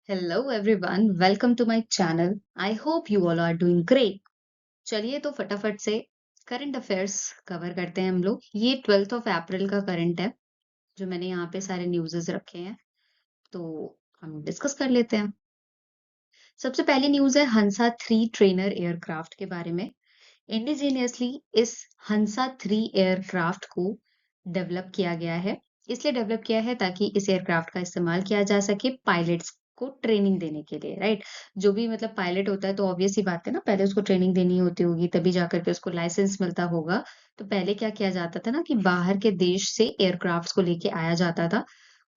Hello everyone, welcome to my channel. I hope you all are doing great. चलिए तो फटाफट से current affairs cover करते हैं हम लोग। ये 12th ऑफ अप्रैल का करंट है जो मैंने यहाँ पे सारे न्यूज़ेस रखे हैं, तो हम डिस्कस कर लेते हैं। सबसे पहली न्यूज़ है हंसा 3 ट्रेनर एयरक्राफ्ट के बारे में। इंडिजीनियसली इस हंसा 3 एयरक्राफ्ट को डेवलप किया गया है। इसलिए डेवलप किया है ताकि इस एयरक्राफ्ट का इस्तेमाल किया जा सके पायलट्स को ट्रेनिंग देने के लिए, राइट? जो भी मतलब पायलट होता है तो ऑब्वियस सी बात है ना, पहले उसको ट्रेनिंग देनी होती होगी तभी जाकर के उसको लाइसेंस मिलता होगा। तो पहले क्या किया जाता था ना कि बाहर के देश से एयरक्राफ्ट्स को लेके आया जाता था,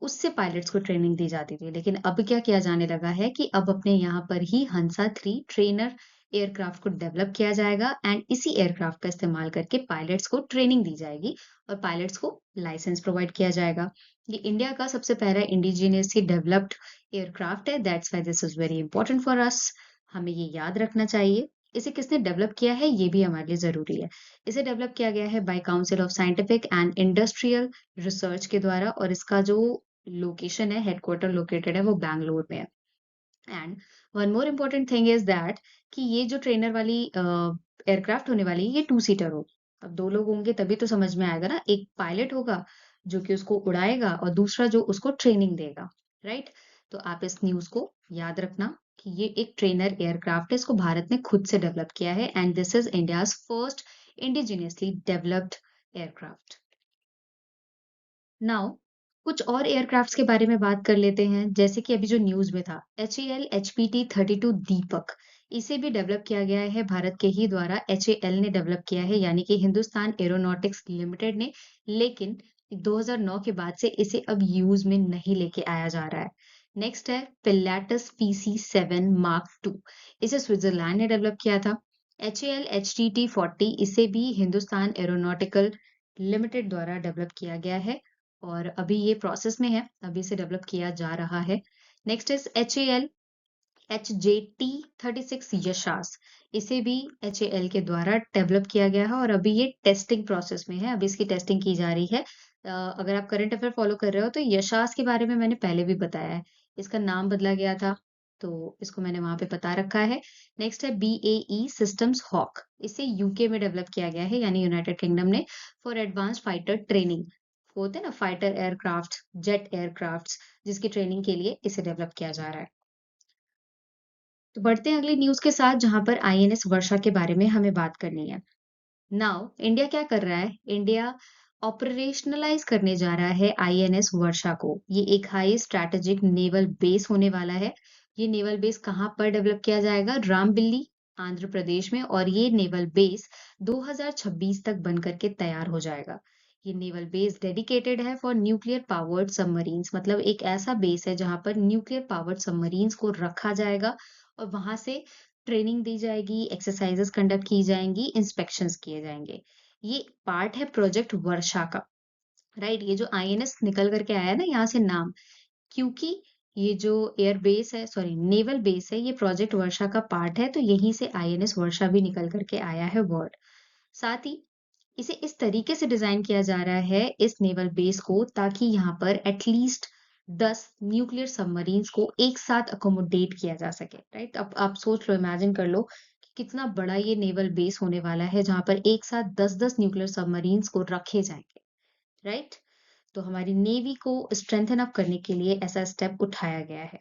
उससे पायलट्स को ट्रेनिंग दी जाती थी। लेकिन अब क्या किया जाने लगा है कि अब अपने यहाँ पर ही हंसा 3 ट्रेनर एयरक्राफ्ट को डेवलप किया जाएगा एंड इसी एयरक्राफ्ट का इस्तेमाल करके पायलट्स को ट्रेनिंग दी जाएगी और पायलट्स को लाइसेंस प्रोवाइड किया जाएगा। ये इंडिया का सबसे पहला इंडिजिनियसली डेवलप्ड एयरक्राफ्ट है, that's why this is very important for us. हमें ये याद रखना चाहिए। इसे किसने डेवलप किया है ये भी हमारे लिए जरूरी है। इसे डेवलप किया गया है by council of scientific and industrial research के द्वारा और इसका जो लोकेशन है, हेडक्वार्टर लोकेटेड है, वो बैंगलोर में है। And one more important thing is that कि ये जो ट्रेनर वाली एयरक्राफ्ट होने वाली है ये 2 सीटर हो। अब 2 लोग होंगे तभी तो समझ में आएगा ना, एक पायलट होगा जो कि उसको उड़ाएगा और दूसरा जो उसको ट्रेनिंग देगा, राइट? तो आप इस न्यूज़ को याद रखना कि ये एक ट्रेनर एयरक्राफ्ट है, इसको भारत ने खुद से डेवलप किया है and this is India's first indigenously developed aircraft. Now कुछ और एयरक्राफ्ट्स के बारे में बात कर लेते हैं, जैसे कि अभी जो न्यूज़ में था HAL HPT-32 दीपक, इसे भी डेवलप किया गया है भारत के ही द्वारा। HAL ने डेवलप किया है यानी कि हिंदुस्तान एरोनॉटिक्स लिमिटेड ने, लेकिन 2009 के बाद से इसे अब यूज में नहीं लेके आया जा रहा है। नेक्स्ट है पिलाटस PC-7 मार्क टू, इसे स्विट्जरलैंड ने डेवलप किया था। HAL HTT-40 इसे भी हिंदुस्तान एरोनॉटिकल लिमिटेड द्वारा डेवलप किया गया है और अभी ये प्रोसेस में है, अभी इसे डेवलप किया जा रहा है। नेक्स्ट इज़ HAL HJT-36 यशास, इसे भी HAL के द्वारा डेवलप किया गया है और अभी ये टेस्टिंग प्रोसेस में है, अभी इसकी टेस्टिंग की जा रही है। अगर आप करंट अफेयर फॉलो कर रहे हो तो यशास के बारे में मैंने पहले भी बताया है, इसका नाम बदला गया था, तो इसको मैंने वहाँ पे बता रखा है। नेक्स्ट है BAE सिस्टम्स हॉक, इसे यूके में डेवलप किया गया है यानी यूनाइटेड किंगडम ने, फॉर एडवांस्ड फाइटर ट्रेनिंग। होते हैं ना फाइटर एयरक्राफ्ट, जेट एयरक्राफ्ट्स, जिसकी ट्रेनिंग के लिए इसे डेवलप किया जा रहा है। तो बढ़ते हैं अगली न्यूज़ के साथ जहाँ पर INS वर्षा के बारे में हमें बात करनी है। नाउ इंडिया क्या कर रहा है? इंडिया ऑपरेशनलाइज करने जा रहा है INS वर्षा को। ये एक हाई स्ट्रैटेजिक नेवल बेस होने वाला है। ये नेवल बेस कहाँ पर डेवलप किया जाएगा? रामबिल्ली, आंध्र प्रदेश में, और ये नेवल बेस 2026 तक बन करके तैयार हो जाएगा। ये नेवल बेस डेडिकेटेड है फॉर न्यूक्लियर पावर्ड सबमरीन्स, मतलब एक ऐसा बेस है जहां पर न्यूक्लियर पावर्ड सबमरीन्स को रखा जाएगा और वहां से ट्रेनिंग दी जाएगी, एक्सरसाइजेस कंडक्ट की जाएंगी, इंस्पेक्शंस किए जाएंगे। ये पार्ट है प्रोजेक्ट वर्षा का, राइट? ये जो INS निकल करके आया है ना यहाँ से नाम, क्योंकि ये जो एयर बेस है, सॉरी नेवल बेस है, ये प्रोजेक्ट वर्षा का पार्ट है, तो यहीं से INS वर्षा भी निकल करके आया है वर्ड। साथ ही इसे इस तरीके से डिजाइन किया जा रहा है इस नेवल बेस को, ताकि यहाँ पर एटलीस्ट 10 न्यूक्लियर सबमरीन्स को एक साथ अकोमोडेट किया जा सके, राइट? अब आप सोच लो, इमेजिन कर लो कि कितना बड़ा ये नेवल बेस होने वाला है जहां पर एक साथ 10-10 न्यूक्लियर सबमरीन्स को रखे जाएंगे, राइट? तो हमारी नेवी को स्ट्रेंथन अप करने के लिए ऐसा स्टेप उठाया गया है।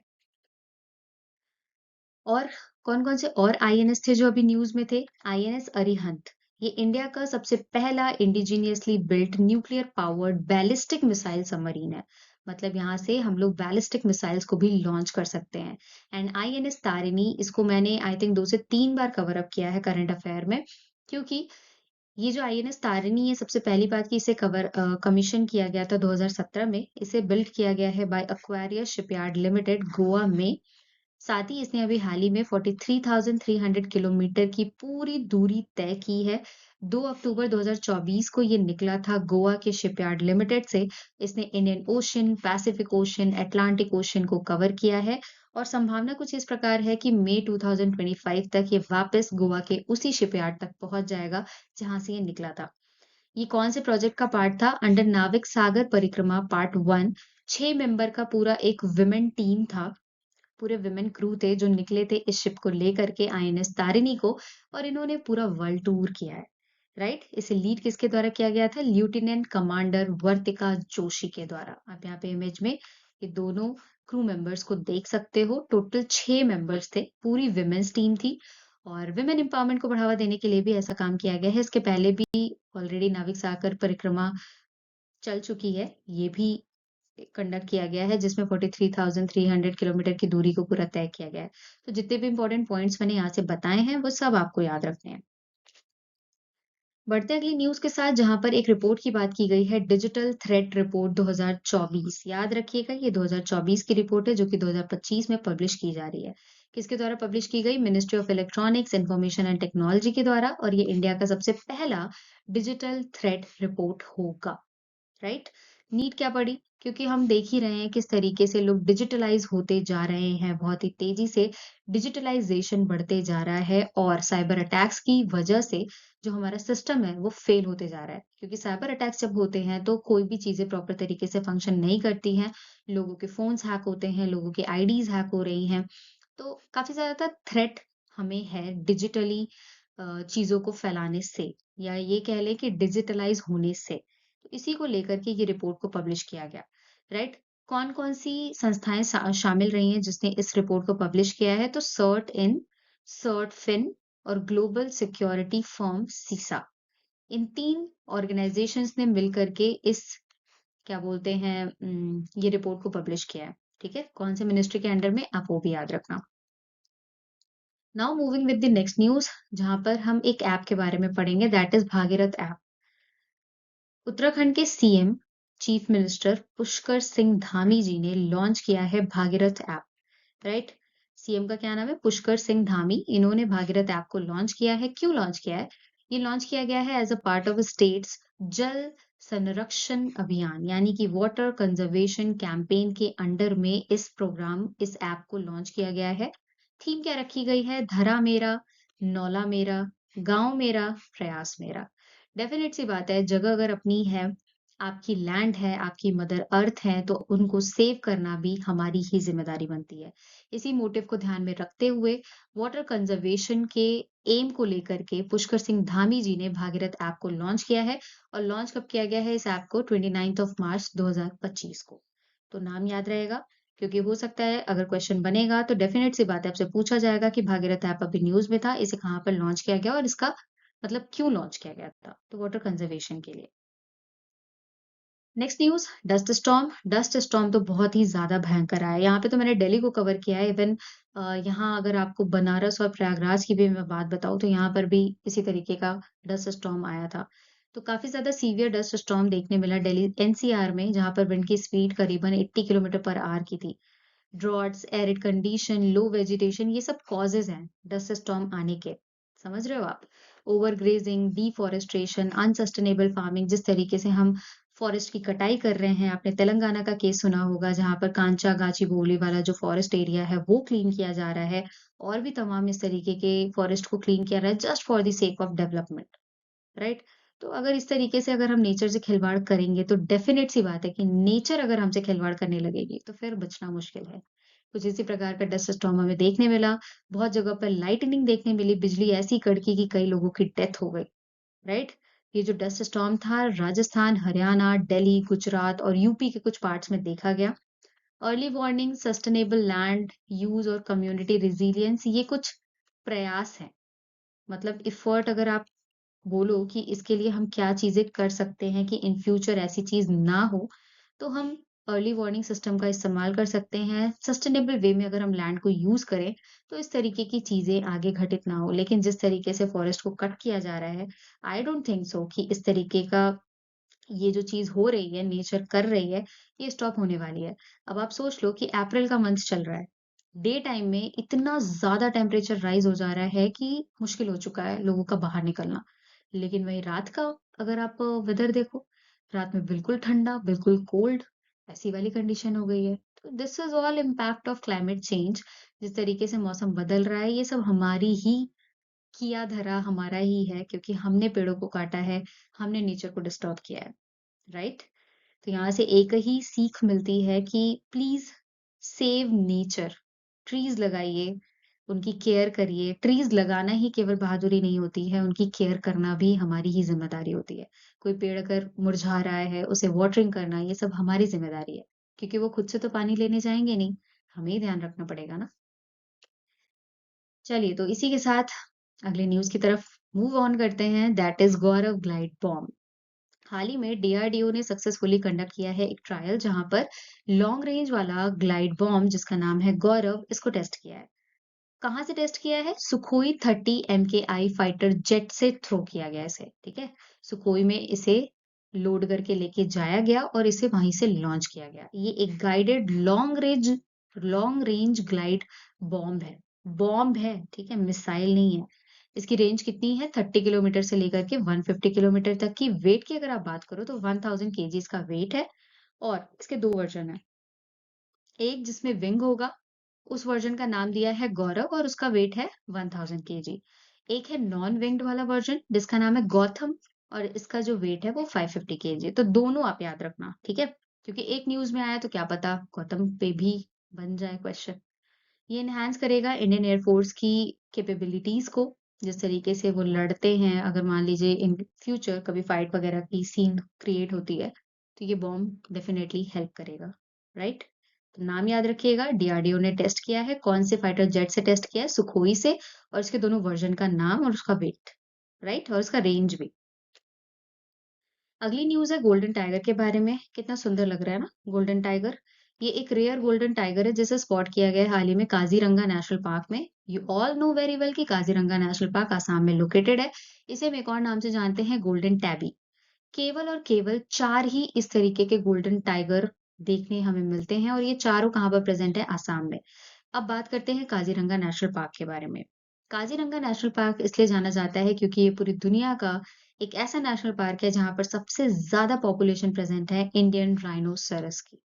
और कौन-कौन से और INS थे जो अभी न्यूज़ में थे? INS अरिहंत, ये इंडिया का सबसे पहला indigenously built nuclear powered ballistic missile submarine है। मतलब यहाँ से हम लोग बैलिस्टिक मिसाइल्स को भी लॉन्च कर सकते हैं। एंड INS तारिणी, इसको मैंने आई थिंक 2 से 3 बार कवर अप किया है करंट अफेयर में, क्योंकि ये जो INS तारिणी है, सबसे पहली बात कि इसे कमीशन किया गया था 2017 में। इसे बिल्ड किया गया है by Aquarius shipyard limited, Goa में। साथ ही इसने अभी हाल ही में 43,300 किलोमीटर की पूरी दूरी तय की है। 2 अक्टूबर 2024 को ये निकला था गोवा के शिपयार्ड लिमिटेड से। इसने Indian ocean, Pacific ocean, Atlantic ocean को कवर किया है और संभावना कुछ इस प्रकार है कि मई 2025 तक ये वापस गोवा के उसी शिपयार्ड तक पहुंच जाएगा जहां से ये निकला था। ये कौन से प्रोजेक्ट का पार्ट था? अंडर नाविक सागर परिक्रमा पार्ट 1। 6 मेंबर का पूरा एक विमेन टीम था पूरे विमेन क्रू थे जो निकले थे इस शिप को लेकर के आईएनएस तारिणी को और इन्होंने पूरा वर्ल्ड टूर किया है, राइट? इसे लीड किसके द्वारा किया गया था? लेफ्टिनेंट कमांडर वर्तिका जोशी के द्वारा। आप यहाँ पे इमेज में ये दोनों क्रू मेंबर्स को देख सकते हो। टोटल 6 मेंबर्स थे, पूरी विमेन्स टीम थी और विमेन एम्पावरमेंट को बढ़ावा देने के लिए भी ऐसा काम किया गया है। इसके पहले भी ऑलरेडी नाविक सागर परिक्रमा चल चुकी है। ये भी कंडक्ट किया गया है जिसमें 43,300 किलोमीटर की दूरी को पूरा तय किया गया है। तो जितने भी इम्पोर्टेंट पॉइंट्स मैंने यहाँ से बताए हैं, वो सब आपको याद रखने हैं। बढ़ते अगली न्यूज़ के साथ जहाँ पर एक रिपोर्ट की बात की गई है, डिजिटल थ्रेट रिपोर्ट 2024। याद रखिएगा ये 2024 की रिपोर्ट है जो कि 2025 में पब्लिश की जा रही है। किसके द्वारा पब्लिश की गई? Ministry of electronics, information and technology के द्वारा और ये इंडिया का सबसे पहला डिजिटल थ्रेट रिपोर्ट होगा। राइट? नीड क्या पड़ी? क्योंकि हम देख ही रहे हैं किस तरीके से लोग डिजिटलाइज़ होते जा रहे हैं, बहुत ही तेज़ी से डिजिटलाइज़ेशन बढ़ते जा रहा है और साइबर अटैक्स की वजह से जो हमारा सिस्टम है, वो फ़ेल होते जा रहा है। क्योंकि साइबर अटैक्स जब होते हैं, तो कोई भी चीज़ें प्रॉपर तरीके से फ़ंक्शन नहीं करती हैं, लोगों के फ़ोन्स हैक होते हैं, लोगों की आईडीज़ हैक हो रही हैं। तो काफ़ी ज़्यादा थ्रेट हमें है डिजिटली चीज़ों को फैलाने से या ये कह लें कि डिजिटलाइज़ होने से। तो इसी को लेकर के ये रिपोर्ट को पब्लिश किया गया, राइट? कौन-कौन सी संस्थाएँ शामिल रही हैं जिसने इस रिपोर्ट को पब्लिश किया है? तो सर्ट फिन और ग्लोबल सिक्योरिटी फर्म सीसा। इन 3 ऑर्गनाइज़ेशंस ने मिलकर के इस क्या बोलते हैं ये रिपोर्ट को पब्लिश किया है, ठीक है? कौन से मिनिस्ट्री के अंडर में आप वो भी याद रखना। Now moving with the next news जहाँ पर हम एक ऐप के बारे में पढ़ेंगे that is Bhagirath app. Uttarakhand के CM chief minister Pushkar Singh Dhami ji ने लॉन्च किया है भागीरथ ऐप, राइट? सीएम का क्या नाम है? पुष्कर सिंह धामी। इन्होंने भागीरथ ऐप को लॉन्च किया है। क्यों लॉन्च किया है? ये लॉन्च किया गया है as a part of states Jal Sanrakshan Abhiyan यानी कि वाटर कंजर्वेशन कैंपेन के अंडर में इस ऐप को लॉन्च किया गया है। थीम क्या रखी गई है? धरा मेरा, नौला मेरा, गांव मेरा, प्रयास मेरा। डेफिनेट सी बात है, जगह अगर अपनी है, आपकी लैंड है, आपकी मदर अर्थ है, तो उनको सेव करना भी हमारी ही ज़िम्मेदारी बनती है। इसी मोटिव को ध्यान में रखते हुए वाटर कंजर्वेशन के एम को लेकर के पुष्कर सिंह धामी जी ने भागीरथ ऐप को लॉन्च किया है और लॉन्च कब किया गया है इस ऐप को? 29 ऑफ मार्च 2025 को। तो नाम याद रहेगा क्योंकि हो सकता है अगर क्वेश्चन बनेगा तो डेफिनेट सी बात है आपसे पूछा जाएगा कि भागीरथ ऐप अभी न्यूज़ में था, इसे कहाँ पर लॉन्च किया गया और इसका मतलब क्यों लॉन्च किया गया था? तो वाटर कंजर्वेशन के लिए। नेक्स्ट न्यूज़ डस्ट स्टॉर्म तो बहुत ही ज़्यादा भयंकर आया है। यहाँ पे तो मैंने दिल्ली को कवर किया है इवन यहाँ अगर आपको बनारस और प्रयागराज की भी मैं बात बताऊँ तो यहाँ पर भी इसी तरीके का डस्ट स्टॉर्म आया था। तो काफ़ी ज़्यादा सीवियर डस्ट स्टॉर्म देखने मिला दिल्ली एनसीआर में जहाँ पर विंड की स्पीड करीबन 80 किलोमीटर पर आवर की थी। ड्रॉट्स, एरिड कंडीशन, लो वेजिटेशन ये सब कॉजेज़ हैं डस्ट स्टॉर्म आने के। समझ रहे हो आप? ओवरग्रेजिंग, डिफॉरेस्टेशन, अनसस्टेनेबल फार्मिंग जिस तरीके से हम फॉरेस्ट की कटाई कर रहे हैं। आपने तेलंगाना का केस सुना होगा जहाँ पर कांचा-गाची-बोवली वाला जो फॉरेस्ट एरिया है वो क्लीन किया जा रहा है और भी तमाम इस तरीके के फॉरेस्ट को क्लीन किया रहा है just for the sake of development. Right? तो अगर इस तरीके से अगर हम नेचर से खिलवाड़ करेंगे तो डेफिनेट सी बात है कि नेचर अगर हमसे खिलवाड़ करने लगेगी तो फिर बचना मुश्किल है। कुछ इसी प्रकार का डस्ट स्टॉर्म हमें देखने मिला। बहुत जगह पर लाइटनिंग देखने मिली, बिजली ऐसी कड़की कि कई लोगों की डेथ हो गई। राइट? ये जो डस्ट स्टॉर्म था राजस्थान, हरियाणा, दिल्ली, गुजरात और यूपी के कुछ पार्ट्स में देखा गया। Early warning, sustainable land use और कम्युनिटी रेज़िलियंस ये कुछ प्रयास हैं। मतलब एफर्ट अगर आप बोलो कि इसके लिए हम क्या चीज़ें कर सकते हैं कि इन फ्यूचर ऐसी चीज़ ना हो, तो हम अर्ली वार्निंग सिस्टम का इस्तेमाल कर सकते हैं। सस्टेनेबल वे में अगर हम लैंड को यूज़ करें, तो इस तरीके की चीज़ें आगे घटित ना हो। लेकिन जिस तरीके से फॉरेस्ट को कट किया जा रहा है, आई डोंट थिंक सो कि इस तरीके का ये जो चीज़ हो रही है, नेचर कर रही है, ये स्टॉप होने वाली है। अब आप सोच लो कि अप्रैल का मंथ चल रहा है। डे टाइम में इतना ज़्यादा टेम्परेचर राइज़ हो जा रहा है कि मुश्किल हो चुका है लोगों का बाहर निकलना। लेकिन वहीं रात का अगर आप वेदर देखो, रात में बिल्कुल ठंडा, बिल्कुल कोल्ड, ऐसी वाली कंडीशन हो गई है। तो this is all impact of climate change. जिस तरीके से मौसम बदल रहा है, ये सब हमारी ही किया धरा हमारा ही है क्योंकि हमने पेड़ों को काटा है, हमने नेचर को डिस्टर्ब किया है, राइट? तो यहाँ से एक ही सीख मिलती है कि प्लीज़ सेव नेचर। ट्रीज़ लगाइए, उनकी केयर करिए। ट्रीज़ लगाना ही केवल बहादुरी नहीं होती है, उनकी केयर करना भी हमारी ही ज़िम्मेदारी होती है। कोई पेड़ अगर मुरझा रहा है, उसे वाटरिंग करना, ये सब हमारी ज़िम्मेदारी है, क्योंकि वो खुद से तो पानी लेने जाएँगे नहीं, हमें ही ध्यान रखना पड़ेगा ना। चलिए, तो इसी के साथ अगले न्यूज़ की तरफ मूव ऑन करते हैं, that is Gaurav glide bomb. हाल ही में डीआरडीओ ने सक्सेसफुली कंडक्ट किया है एक ट्रायल जहां पर लॉन्ग रेंज वाला ग्लाइड बॉम्ब जिसका नाम है गौरव इसको टेस्ट किया है। कहाँ से टेस्ट किया है? सुखोई 30 MKI फाइटर जेट से थ्रो किया गया इसे, ठीक है? सुखोई में इसे लोड करके लेके जाया गया और इसे वहीं से लॉन्च किया गया। ये एक guided long range glide bomb है। बॉम्ब है, ठीक है? मिसाइल नहीं है। इसकी रेंज कितनी है? 30 किलोमीटर से लेकर के 150 किलोमीटर तक की। वेट की अगर आप बात करो तो 1000 केजी इसका वेट है और इसके 2 वर्जन है। एक जिसमें विंग होगा, उस वर्जन का नाम दिया है गौरव और उसका वेट है 1000 केजी। एक है नॉन विंग्ड वाला वर्जन जिसका नाम है गौतम और इसका जो वेट है वो 550 केजी। तो दोनों आप याद रखना, ठीक है? क्योंकि एक न्यूज़ में आया तो क्या पता गौतम पे भी बन जाए क्वेश्चन। ये एनहांस करेगा इंडियन एयर फोर्स की कैपेबिलिटीज़ को, जिस तरीके से वो लड़ते हैं, अगर मान लीजिए इन फ्यूचर कभी फाइट वगैरह की सीन क्रिएट होती है, तो ये बॉम्ब डेफिनिटली हेल्प करेगा, राइट? तो नाम याद रखिएगा, डीआरडीओ ने टेस्ट किया है, कौन से फाइटर जेट से टेस्ट किया है? सुखोई से और इसके दोनों वर्जन का नाम और उसका वेट, राइट? और उसका रेंज भी। अगली न्यूज़ है गोल्डन टाइगर के बारे में। कितना सुंदर लग रहा है ना गोल्डन टाइगर। ये एक रेयर गोल्डन टाइगर है जिसे स्पॉट किया गया है हाल ही में काजीरंगा नेशनल पार्क में। You all know very well कि काजीरंगा नेशनल पार्क आसाम में लोकेटेड है। इसे हम एक और नाम से जानते हैं गोल्डन टैबी। केवल और केवल 4 ही इस तरीके के गोल्डन टाइगर देखने हमें मिलते हैं और ये चारों कहाँ पर प्रेज़ेंट है? आसाम में। अब बात करते हैं काज़ीरंगा नेशनल पार्क के बारे में। काज़ीरंगा नेशनल पार्क इसलिए जाना जाता है क्योंकि ये पूरी दुनिया का एक ऐसा नेशनल पार्क है जहाँ पर सबसे ज़्यादा पॉपुलेशन प्रेज़ेंट है इंडियन राइनोसेरस की।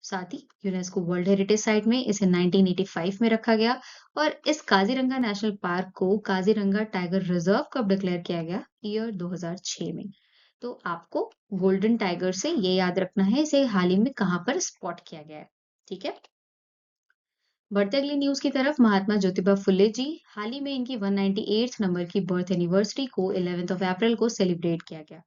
साथ ही यूनेस्को वर्ल्ड हेरिटेज साइट में इसे 1985 में रखा गया और इस काज़ीरंगा नेशनल पार्क को काज़ीरंगा टाइगर रिजर्व कब डिक्लेयर किया गया? ईयर 2006 में। तो आपको गोल्डन टाइगर से ये याद रखना है इसे हाल ही में कहाँ पर स्पॉट किया गया है। ठीक है? बढ़ते अगली न्यूज़ की तरफ महात्मा ज्योतिबा फुले जी, हाल ही में इनकी 198th नंबर की बर्थ एनिवर्सरी को 11th ऑफ अप्रैल को सेलिब्रेट किया गया।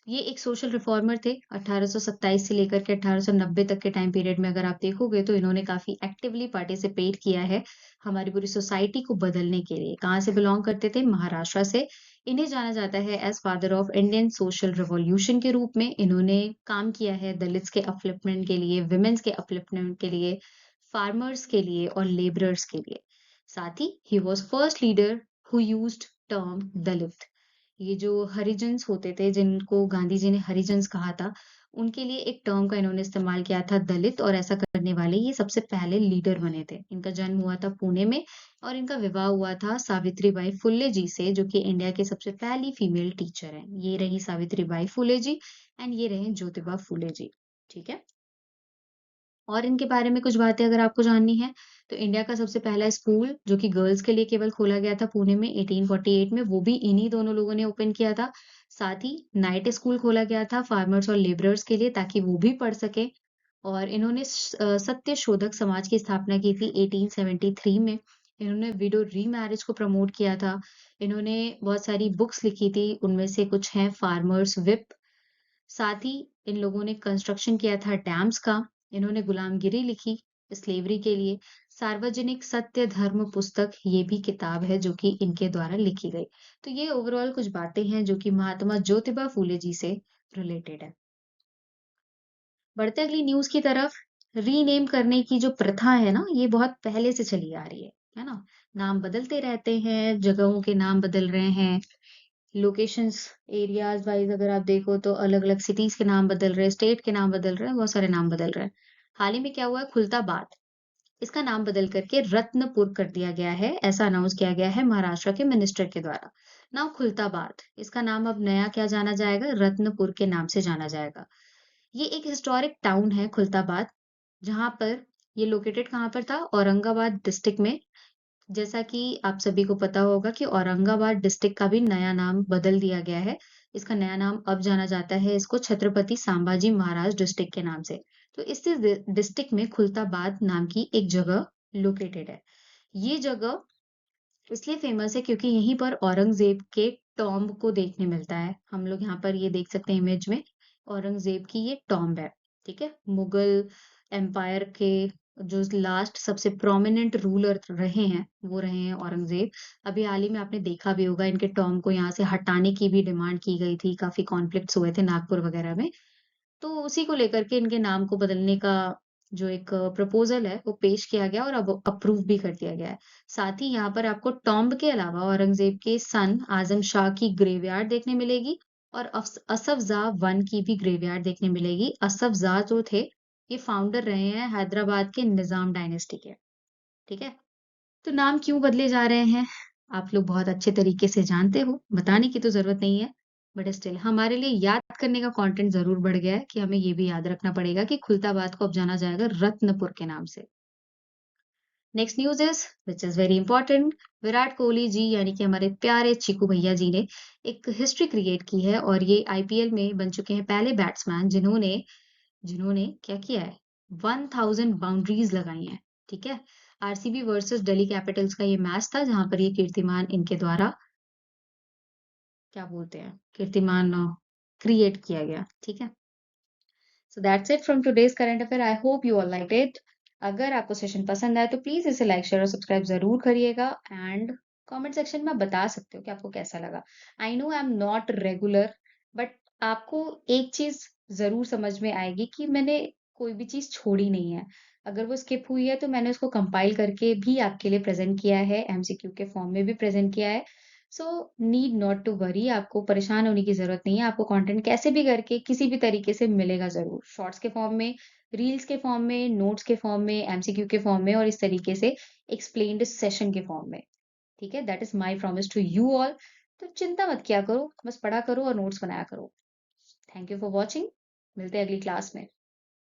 ये एक सोशल रिफॉर्मर थे। 1827 से लेकर के 1890 तक के टाइम पीरियड में अगर आप देखोगे तो इन्होंने काफ़ी एक्टिवली पार्टिसिपेट किया है हमारी पूरी सोसाइटी को बदलने के लिए। कहाँ से बिलॉन्ग करते थे? महाराष्ट्र से। इन्हें जाना जाता है as father of Indian social revolution के रूप में। इन्होंने काम किया है दलित्स के अपलिफ्टमेंट के लिए, वुमेन्स के अपलिफ्टमेंट के लिए, फार्मर्स के लिए और लेबरर्स के लिए। साथ ही was first leader who used term Dalit. ये जो हरिजन्स होते थे, जिनको गांधी जी ने हरिजन्स कहा था, उनके लिए एक टर्म का इन्होंने इस्तेमाल किया था दलित और ऐसा करने वाले ये सबसे पहले लीडर बने थे। इनका जन्म हुआ था पुणे में और इनका विवाह हुआ था सावित्रीबाई फुले जी से, जो कि इंडिया की सबसे पहली फीमेल टीचर हैं। ये रही सावित्रीबाई फुले जी एंड ये रहे ज्योतिबा फुले जी। ठीक है? और इनके बारे में कुछ बातें अगर आपको जाननी है, तो इंडिया का सबसे पहला स्कूल जो कि गर्ल्स के लिए केवल खोला गया था पुणे में 1848 में, वो भी इन्हीं दोनों लोगों ने ओपन किया था। साथ ही नाइट स्कूल खोला गया था फार्मर्स और लेबरर्स के लिए ताकि वो भी पढ़ सकें और इन्होंने सत्य शोधक समाज की स्थापना की थी 1873 में। इन्होंने विडो रीमैरिज को प्रमोट किया था। इन्होंने बहुत सारी बुक्स लिखी थी, उनमें से कुछ हैं फार्मर्स विप। साथ ही इन लोगों ने कंस्ट्रक्शन किया था डैम्स का। इन्होंने गुलामगिरी लिखी स्लेवरी के लिए। सार्वजनिक सत्य धर्म पुस्तक ये भी किताब है जो कि इनके द्वारा लिखी गई। तो ये ओवरऑल कुछ बातें हैं जो कि महात्मा ज्योतिबा फूले जी से रिलेटेड है। बढ़ते अगली न्यूज़ की तरफ, रीनेम करने की जो प्रथा है ना, ये बहुत पहले से चली आ रही है ना? नाम बदलते रहते हैं, जगहों के नाम बदल रहे हैं, लोकेशंस एरियाज़ वाइज़ अगर आप देखो तो अलग-अलग सिटीज़ के नाम बदल रहे हैं, स्टेट के नाम बदल रहे हैं, बहुत सारे नाम बदल रहे हैं। हाल ही में क्या हुआ है खुलताबाद, इसका नाम बदल करके रत्नपुर कर दिया गया है, ऐसा अनाउंस किया गया है महाराष्ट्र के मिनिस्टर के द्वारा। नाउ खुलताबाद, इसका नाम अब नया क्या जाना जाएगा? रत्नपुर के नाम से जाना जाएगा। ये एक हिस्टोरिक टाउन है खुलताबाद, जहाँ पर ये लोकेटेड कहाँ पर था? औरंगाबाद डिस्ट्रिक्ट में। जैसा कि आप सभी को पता होगा कि औरंगाबाद डिस्ट्रिक्ट का भी नया नाम बदल दिया गया है। इसका नया नाम अब जाना जाता है इसको छत्रपति संभाजी महाराज डिस्ट्रिक्ट के नाम से। तो इस डिस्ट्रिक्ट में खुलताबाद नाम की एक जगह लोकेटेड है। ये जगह इसलिए फेमस है क्योंकि यहीं पर औरंगज़ेब के टॉम्ब को देखने मिलता है। हम लोग यहाँ पर ये देख सकते हैं इमेज में, औरंगज़ेब की ये टॉम्ब है, ठीक है? मुगल एम्पायर के जो लास्ट सबसे प्रोमिनेंट रूलर रहे हैं, वो रहे हैं औरंगज़ेब। अभी हाल ही में आपने देखा भी होगा इनके टॉम्ब को यहाँ से हटाने की भी डिमांड की गई थी, काफ़ी कॉन्फ्लिक्ट्स हुए थे नागपुर वगैरह में। तो उसी को लेकर के इनके नाम को बदलने का जो एक प्रपोज़ल है, वो पेश किया गया और अब अप्रूव भी कर दिया गया है। साथ ही यहाँ पर आपको टॉम्ब के अलावा औरंगज़ेब के सन आज़म शाह की ग्रेवयार्ड देखने मिलेगी और असफ ज़ा 1 की भी ग्रेवयार्ड देखने मिलेगी। असफ ज़ा जो थे, ये फाउंडर रहे हैं हैदराबाद के निज़ाम डायनेस्टी के, ठीक है? तो नाम क्यों बदले जा रहे हैं? आप लोग बहुत अच्छे तरीके से जानते हो, बताने की तो ज़रूरत नहीं है। बट स्टिल हमारे लिए याद करने का कंटेंट ज़रूर बढ़ गया है कि हमें ये भी याद रखना पड़ेगा कि खुलताबाद को अब जाना जाएगा रत्नपुर के नाम से। Next news is which is very important. Virat Kohli ji यानी कि हमारे प्यारे चीकू भैया जी ने एक हिस्ट्री क्रिएट की है और ये आईपीएल में बन चुके हैं पहले बैट्समैन जिन्होंने जिन्होंने क्या किया है 1000 बाउंड्रीज लगाई हैं, ठीक है? आरसीबी वर्सेस दिल्ली कैपिटल्स का ये मैच था जहां पर ये कीर्तिमान इनके द्वारा क्या बोलते हैं कीर्तिमान क्रिएट किया गया, ठीक है? So that's it from today's current affair. I hope you all like it. अगर आपको सेशन पसंद आए तो प्लीज इसे लाइक शेयर और सब्सक्राइब जरूर करिएगा एंड कमेंट सेक्शन में बता सकते हो कि आपको कैसा लगा। I know I am not regular but आपको एक चीज जरूर समझ में आएगी कि मैंने कोई भी चीज छोड़ी नहीं है। अगर वो स्किप हुई है तो मैंने उसको कंपाइल करके भी आपके लिए प्रेजेंट किया है, एमसीक्यू के फॉर्म में भी प्रेजेंट किया है। So need not to worry, आपको परेशान होने की ज़रूरत नहीं है। आपको कंटेंट कैसे भी करके किसी भी तरीके से मिलेगा ज़रूर। शॉर्ट्स के फॉर्म में, रील्स के फॉर्म में, नोट्स के फॉर्म में, एमसीक्यू के फॉर्म में और इस तरीके से एक्सप्लेन्ड सेशन के फॉर्म में। ठीक है? That is my promise to you all. तो चिंता मत किया करो, बस पढ़ा करो और नोट्स बनाया करो। Thank you for watching. मिलते हैं अगली क्लास में।